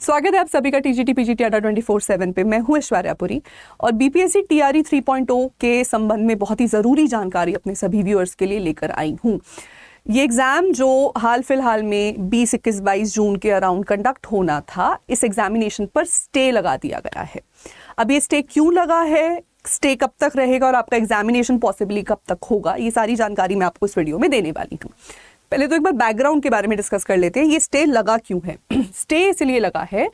स्वागत है आप सभी का टीजीटी पीजीटी अड्डा 24/7 पे। मैं हूं ऐश्वर्यापुरी और बीपीएससी टीआरई 3.0 के संबंध में बहुत ही ज़रूरी जानकारी अपने सभी व्यूअर्स के लिए लेकर आई हूं। ये एग्ज़ाम जो हाल फिलहाल में 20, 21, 22 जून के अराउंड कंडक्ट होना था, इस एग्जामिनेशन पर स्टे लगा दिया गया है। अब ये स्टे क्यों लगा है, स्टे कब तक रहेगा और आपका एग्जामिनेशन पॉसिबली कब तक होगा, ये सारी जानकारी मैं आपको इस वीडियो में देने वाली हूँ। पहले तो एक बार बैकग्राउंड के बारे में डिस्कस कर लेते हैं। ये स्टे लगा क्यों है? स्टे इसलिए लगा है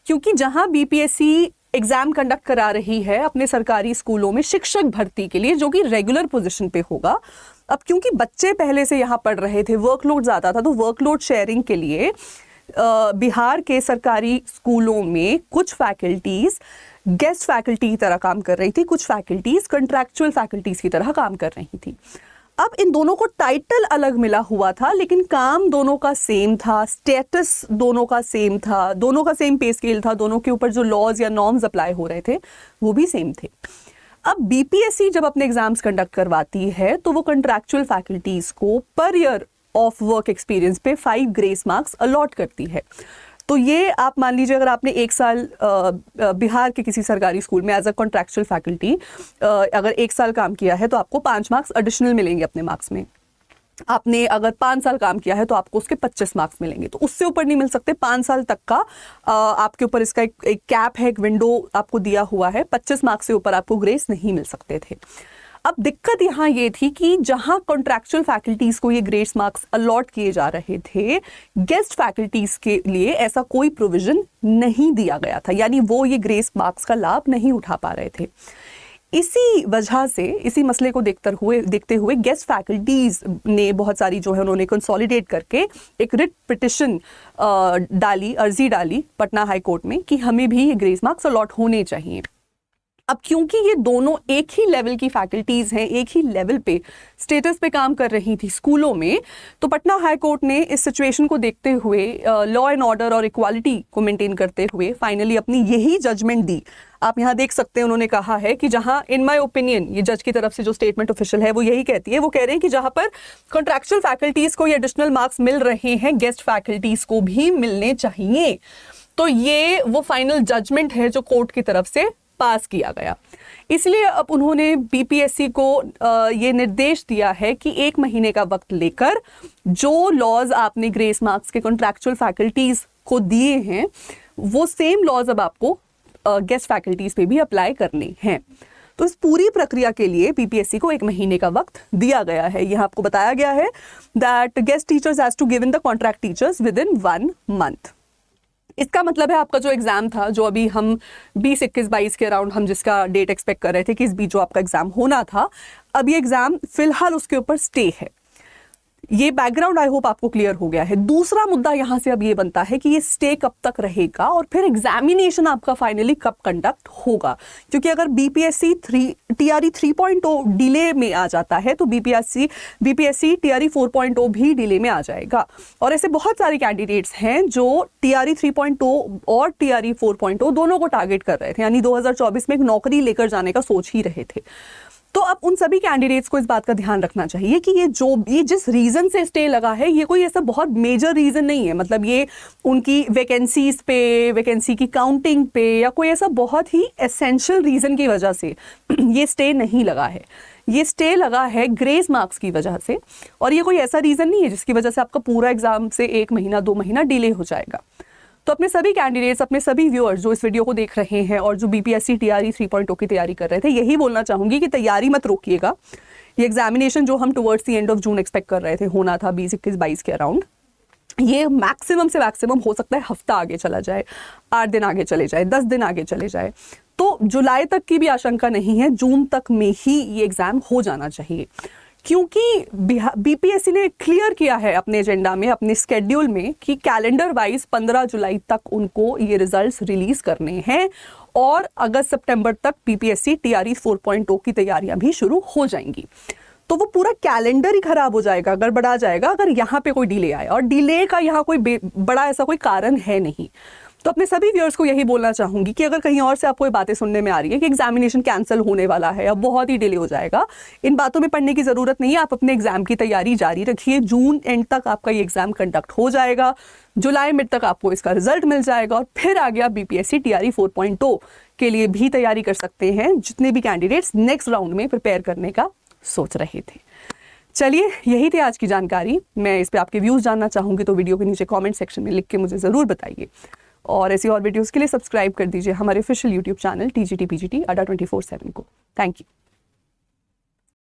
क्योंकि जहां बीपीएससी एग्जाम कंडक्ट करा रही है अपने सरकारी स्कूलों में शिक्षक भर्ती के लिए, जो कि रेगुलर पोजीशन पे होगा, अब क्योंकि बच्चे पहले से यहाँ पढ़ रहे थे, वर्कलोड ज़्यादा था, तो वर्कलोड शेयरिंग के लिए बिहार के सरकारी स्कूलों में कुछ फैकल्टीज़ गेस्ट फैकल्टी की तरह काम कर रही थी, कुछ फैकल्टीज़ कंट्रैक्चुअल फैकल्टीज़ की तरह काम कर रही थी। अब इन दोनों को टाइटल अलग मिला हुआ था, लेकिन काम दोनों का सेम था, स्टेटस दोनों का सेम था, दोनों का सेम पे स्केल था, दोनों के ऊपर जो लॉज या नॉर्म्स अप्लाई हो रहे थे वो भी सेम थे। अब बीपीएससी जब अपने एग्जाम्स कंडक्ट करवाती है तो वो कंट्रैक्चुअल फैकल्टीज को per year of work experience पे 5 ग्रेस मार्क्स अलॉट करती है। तो ये आप मान लीजिए, अगर आपने 1 साल बिहार के किसी सरकारी स्कूल में एज अ कॉन्ट्रैक्चुअल फैकल्टी अगर 1 साल काम किया है तो आपको 5 मार्क्स एडिशनल मिलेंगे अपने मार्क्स में। आपने अगर 5 साल काम किया है तो आपको उसके 25 मार्क्स मिलेंगे, तो उससे ऊपर नहीं मिल सकते। 5 साल तक का आपके ऊपर इसका एक कैप है, एक विंडो आपको दिया हुआ है। 25 मार्क्स से ऊपर आपको ग्रेस नहीं मिल सकते थे। अब दिक्कत यहाँ ये थी कि जहाँ कॉन्ट्रैक्चुअल फैकल्टीज को ये ग्रेस मार्क्स अलॉट किए जा रहे थे, गेस्ट फैकल्टीज के लिए ऐसा कोई प्रोविजन नहीं दिया गया था, यानी वो ये ग्रेस मार्क्स का लाभ नहीं उठा पा रहे थे। इसी वजह से, इसी मसले को देखते हुए गेस्ट फैकल्टीज ने बहुत सारी जो है उन्होंने कंसोलिडेट करके एक रिट पिटिशन अर्जी डाली पटना हाई कोर्ट में कि हमें भी ये ग्रेस मार्क्स अलॉट होने चाहिए। अब क्योंकि ये दोनों एक ही लेवल की फैकल्टीज हैं, एक ही लेवल पे स्टेटस पे काम कर रही थी स्कूलों में, तो पटना हाई कोर्ट ने इस सिचुएशन को देखते हुए, लॉ एंड ऑर्डर और इक्वालिटी को मेंटेन करते हुए फाइनली अपनी यही जजमेंट दी। आप यहाँ देख सकते हैं, उन्होंने कहा है कि जहाँ इन माय ओपिनियन, ये जज की तरफ से जो स्टेटमेंट ऑफिशियल है वो यही कहती है, वो कह रहे हैं कि जहाँ पर कॉन्ट्रैक्चुअल फैकल्टीज को ये एडिशनल मार्क्स मिल रहे हैं, गेस्ट फैकल्टीज को भी मिलने चाहिए। तो ये वो फाइनल जजमेंट है जो कोर्ट की तरफ से पास किया गया। इसलिए अब उन्होंने बीपीएससी को ये निर्देश दिया है कि 1 महीने का वक्त लेकर जो लॉज आपने ग्रेस मार्क्स के कॉन्ट्रैक्चुअल फैकल्टीज को दिए हैं, वो सेम लॉज अब आपको गेस्ट फैकल्टीज पे भी अप्लाई करने हैं। तो इस पूरी प्रक्रिया के लिए बीपीएससी को 1 महीने का वक्त दिया गया है। यह आपको बताया गया है that guest teachers has to give in the contract teachers within 1 month. इसका मतलब है आपका जो एग्जाम था, जो अभी हम 20, 21, 22 के अराउंड हम जिसका डेट एक्सपेक्ट कर रहे थे कि इस बीच जो आपका एग्जाम होना था, अब ये एग्जाम फिलहाल उसके ऊपर स्टे है। ये बैकग्राउंड आई होप आपको क्लियर हो गया है। दूसरा मुद्दा यहाँ से अब ये बनता है कि ये स्टे कब तक रहेगा और फिर एग्जामिनेशन आपका फाइनली कब कंडक्ट होगा। क्योंकि अगर बीपीएससी टीआरई 3.0 डिले में आ जाता है तो बीपीएससी टीआरई 4.0 भी डिले में आ जाएगा। और ऐसे बहुत सारे कैंडिडेट्स हैं जो टीआरई 3.0 और टीआरई 4.0 दोनों को टारगेट कर रहे थे, यानी 2024 में एक नौकरी लेकर जाने का सोच ही रहे थे। तो अब उन सभी कैंडिडेट्स को इस बात का ध्यान रखना चाहिए कि ये जिस रीज़न से स्टे लगा है, ये कोई ऐसा बहुत मेजर रीज़न नहीं है। मतलब ये उनकी वैकेंसीज पे, वैकेंसी की काउंटिंग पे, या कोई ऐसा बहुत ही एसेंशियल रीज़न की वजह से ये स्टे नहीं लगा है। ये स्टे लगा है ग्रेस मार्क्स की वजह से, और ये कोई ऐसा रीज़न नहीं है जिसकी वजह से आपका पूरा एग्जाम से 1 महीना 2 महीना डिले हो जाएगा। तो अपने सभी कैंडिडेट्स, अपने सभी व्यूअर्स जो इस वीडियो को देख रहे हैं और जो बीपीएससी टीआरई 3.0 की तैयारी कर रहे थे, यही बोलना चाहूँगी कि तैयारी मत रोकिएगा। ये एग्जामिनेशन जो हम towards the end of June expect कर रहे थे होना था 20, 21, 22 के अराउंड, ये मैक्सिमम से मैक्सिमम हो सकता है हफ्ता आगे चला जाए, 8 दिन आगे चले जाए, 10 दिन आगे चले जाए। तो जुलाई तक की भी आशंका नहीं है, जून तक में ही ये एग्ज़ाम हो जाना चाहिए। क्योंकि बीपीएससी ने क्लियर किया है अपने एजेंडा में, अपने स्केड्यूल में, कि कैलेंडर वाइज 15 जुलाई तक उनको ये रिजल्ट्स रिलीज करने हैं और अगस्त सितंबर तक बीपीएससी टीआरई 4.0 की तैयारियां भी शुरू हो जाएंगी। तो वो पूरा कैलेंडर ही खराब हो जाएगा, गड़बड़ा जाएगा अगर यहाँ पे कोई डिले आए, और डिले का यहाँ कोई बड़ा ऐसा कोई कारण है नहीं। तो अपने सभी व्यूअर्स को यही बोलना चाहूँगी कि अगर कहीं और से आपको ये बातें सुनने में आ रही है कि एग्जामिनेशन कैंसिल होने वाला है, अब बहुत ही डिले हो जाएगा, इन बातों में पढ़ने की ज़रूरत नहीं है। आप अपने एग्जाम की तैयारी जारी रखिए। जून एंड तक आपका ये एग्जाम कंडक्ट हो जाएगा, जुलाई मिड तक आपको इसका रिजल्ट मिल जाएगा और फिर आगे आप BPSC TRE 4.0 के लिए भी तैयारी कर सकते हैं, जितने भी कैंडिडेट्स नेक्स्ट राउंड में प्रिपेयर करने का सोच रहे थे। चलिए, यही थी आज की जानकारी। मैं इस पे आपके व्यूज़ जानना चाहूँगी तो वीडियो के नीचे कमेंट सेक्शन में लिख के मुझे ज़रूर बताइए, और ऐसी और वीडियोस के लिए सब्सक्राइब कर दीजिए हमारे official YouTube channel TGT PGT अड्डा 24/7 को। Thank you.